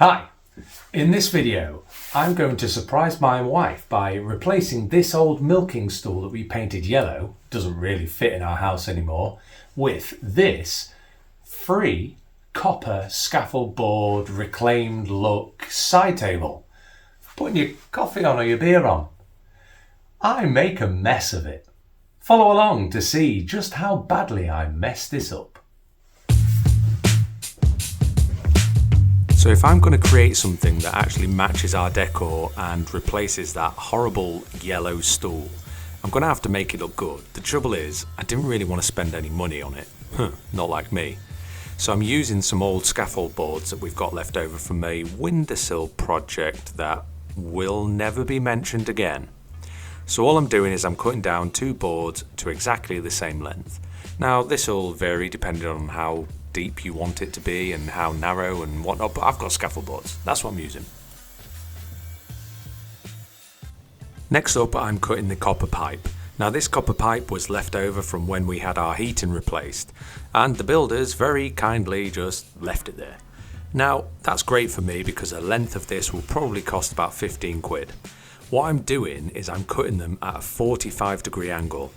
Hi! In this video, I'm going to surprise my wife by replacing this old milking stool that we painted yellow, doesn't really fit in our house anymore, with this free copper scaffold board reclaimed look side table. Putting your coffee on or your beer on. I make a mess of it. Follow along to see just how badly I messed this up. So if I'm going to create something that actually matches our decor and replaces that horrible yellow stool, I'm going to have to make it look good. The trouble is, I didn't really want to spend any money on it. Not like me. So I'm using some old scaffold boards that we've got left over from a windowsill project that will never be mentioned again. So all I'm doing is I'm cutting down two boards to exactly the same length. Now this will vary depending on how deep you want it to be and how narrow and whatnot, but I've got scaffold boards. That's what I'm using. Next up, I'm cutting the copper pipe. Now this copper pipe was left over from when we had our heating replaced, and the builders very kindly just left it there. Now that's great for me because the length of this will probably cost about 15 quid. What I'm doing is I'm cutting them at a 45-degree angle.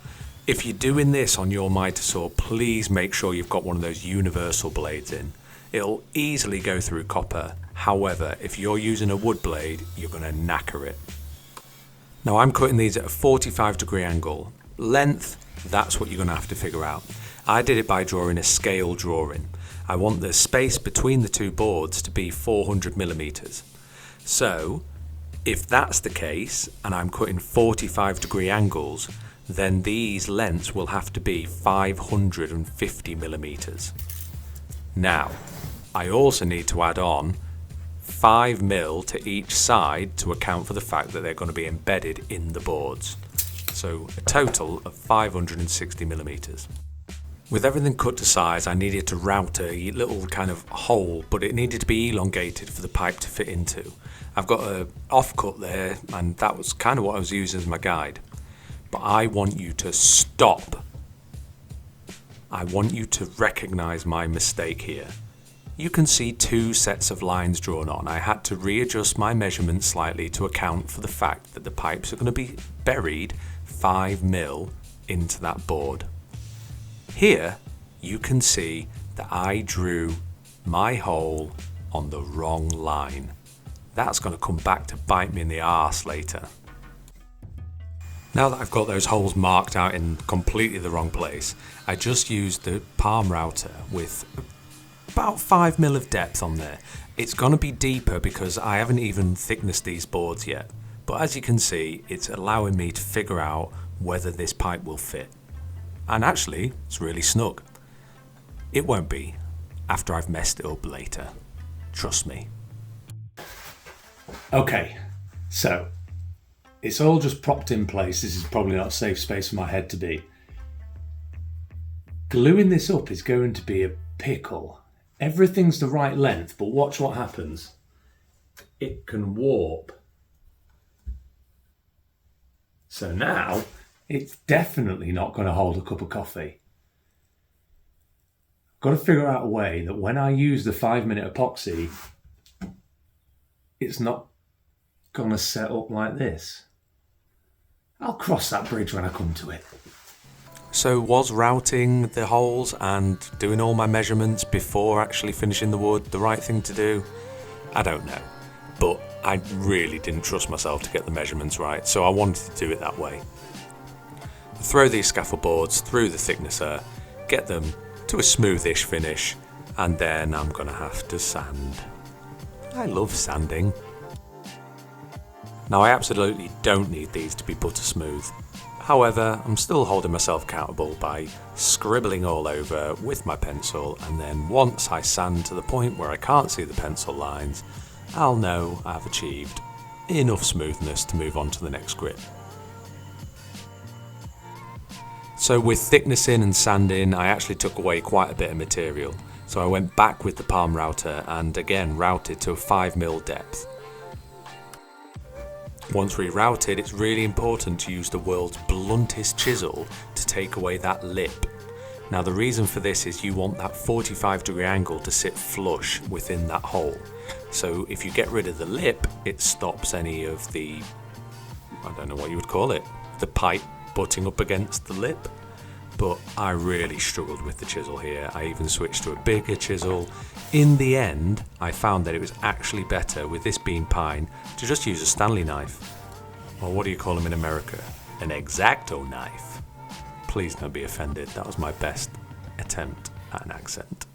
If you're doing this on your miter saw, please make sure you've got one of those universal blades in. It'll easily go through copper. However, if you're using a wood blade, you're going to knacker it. Now I'm cutting these at a 45-degree angle. Length, that's what you're going to have to figure out. I did it by drawing a scale drawing. I want the space between the two boards to be 400 millimeters. So, if that's the case, and I'm cutting 45-degree angles, then these lengths will have to be 550 millimeters. Now, I also need to add on 5 mil to each side to account for the fact that they're going to be embedded in the boards. So a total of 560 millimeters. With everything cut to size, I needed to route a little kind of hole, but it needed to be elongated for the pipe to fit into. I've got an offcut there, and that was kind of what I was using as my guide. But I want you to stop. I want you to recognize my mistake here. You can see two sets of lines drawn on. I had to readjust my measurements slightly to account for the fact that the pipes are going to be buried 5 mil into that board. Here you can see that I drew my hole on the wrong line. That's going to come back to bite me in the arse later. Now that I've got those holes marked out in completely the wrong place, I just used the palm router with about 5 mil of depth on there. It's going to be deeper because I haven't even thicknessed these boards yet. But as you can see, it's allowing me to figure out whether this pipe will fit. And actually, it's really snug. It won't be after I've messed it up later. Trust me. Okay, so it's all just propped in place. This is probably not a safe space for my head to be. Gluing this up is going to be a pickle. Everything's the right length, but watch what happens. It can warp. So now, it's definitely not going to hold a cup of coffee. I've got to figure out a way that when I use the 5-minute epoxy, it's not going to set up like this. I'll cross that bridge when I come to it. So was routing the holes and doing all my measurements before actually finishing the wood the right thing to do? I don't know. But I really didn't trust myself to get the measurements right, so I wanted to do it that way. Throw these scaffold boards through the thicknesser, get them to a smoothish finish, and then I'm going to have to sand. I love sanding. Now I absolutely don't need these to be butter smooth. However, I'm still holding myself accountable by scribbling all over with my pencil, and then once I sand to the point where I can't see the pencil lines, I'll know I've achieved enough smoothness to move on to the next grit. So with thicknessing and sanding, I actually took away quite a bit of material. So I went back with the palm router and again routed to a 5 mil depth. Once rerouted, it's really important to use the world's bluntest chisel to take away that lip. Now the reason for this is you want that 45-degree angle to sit flush within that hole. So if you get rid of the lip, it stops any of the, I don't know what you would call it, the pipe butting up against the lip. But I really struggled with the chisel here. I even switched to a bigger chisel. In the end, I found that it was actually better, with this being pine, to just use a Stanley knife. Or what do you call them in America? An X-Acto knife. Please don't be offended, that was my best attempt at an accent.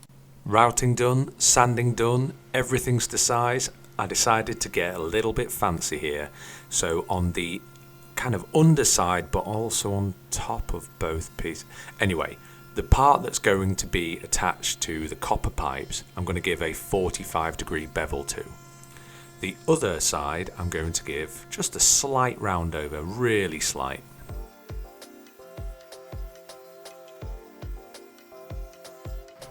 Routing done, sanding done, everything's to size. I decided to get a little bit fancy here. So on the kind of underside, but also on top of both pieces. Anyway, the part that's going to be attached to the copper pipes, I'm going to give a 45-degree bevel to. The other side, I'm going to give just a slight round over, really slight.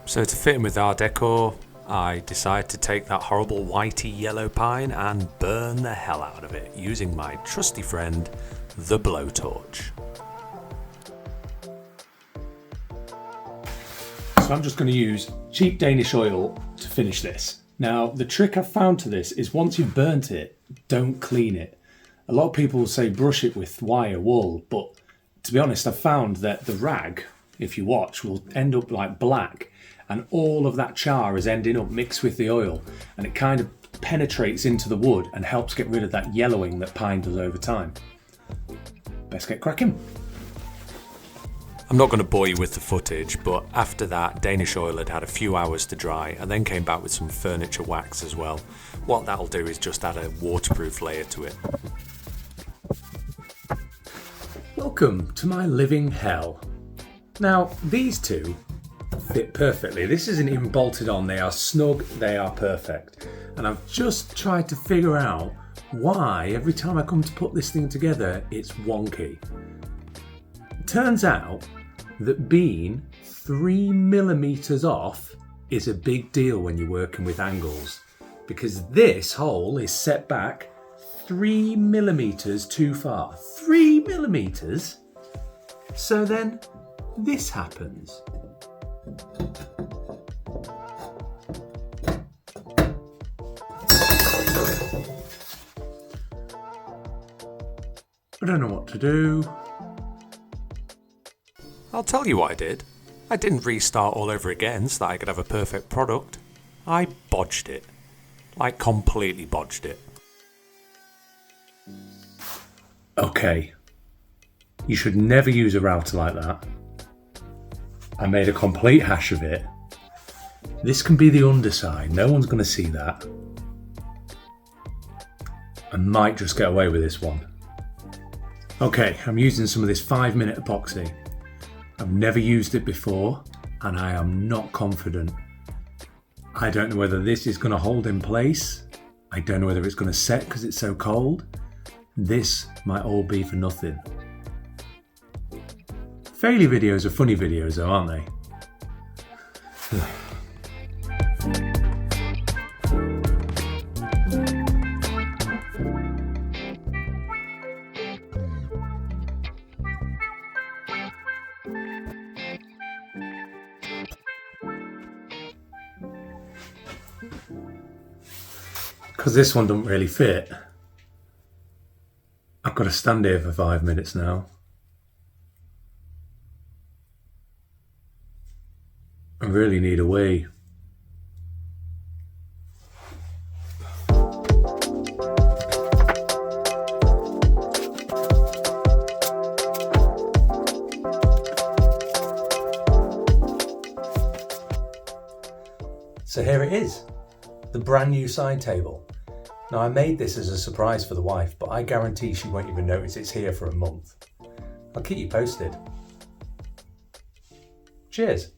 So to fit in with our decor, I decided to take that horrible whitey yellow pine and burn the hell out of it using my trusty friend, the blowtorch. So I'm just going to use cheap Danish oil to finish this. Now, the trick I've found to this is once you've burnt it, don't clean it. A lot of people say brush it with wire wool, but to be honest, I've found that the rag, if you watch, will end up like black, and all of that char is ending up mixed with the oil, and it kind of penetrates into the wood and helps get rid of that yellowing that pine does over time. Best get cracking. I'm not going to bore you with the footage, but after that, Danish oil had had a few hours to dry and then came back with some furniture wax as well. What that'll do is just add a waterproof layer to it. Welcome to my living hell. Now, these two fit perfectly. This isn't even bolted on, they are snug, they are perfect. And I've just tried to figure out why every time I come to put this thing together, it's wonky. It turns out that being 3mm off is a big deal when you're working with angles, because this hole is set back 3mm too far. 3mm? So then this happens. I don't know what to do. I'll tell you what I did. I didn't restart all over again so that I could have a perfect product. I bodged it. Like completely bodged it. Okay. You should never use a router like that. I made a complete hash of it. This can be the underside. No one's going to see that. I might just get away with this one. Okay, I'm using some of this 5-minute epoxy. I've never used it before and I am not confident. I don't know whether this is going to hold in place. I don't know whether it's going to set because it's so cold. This might all be for nothing. Failure videos are funny videos though, aren't they? Because this one doesn't really fit, I've got to stand here for 5 minutes now. I really need a wee. So here it is, the brand new side table. Now I made this as a surprise for the wife, but I guarantee she won't even notice it's here for a month. I'll keep you posted. Cheers.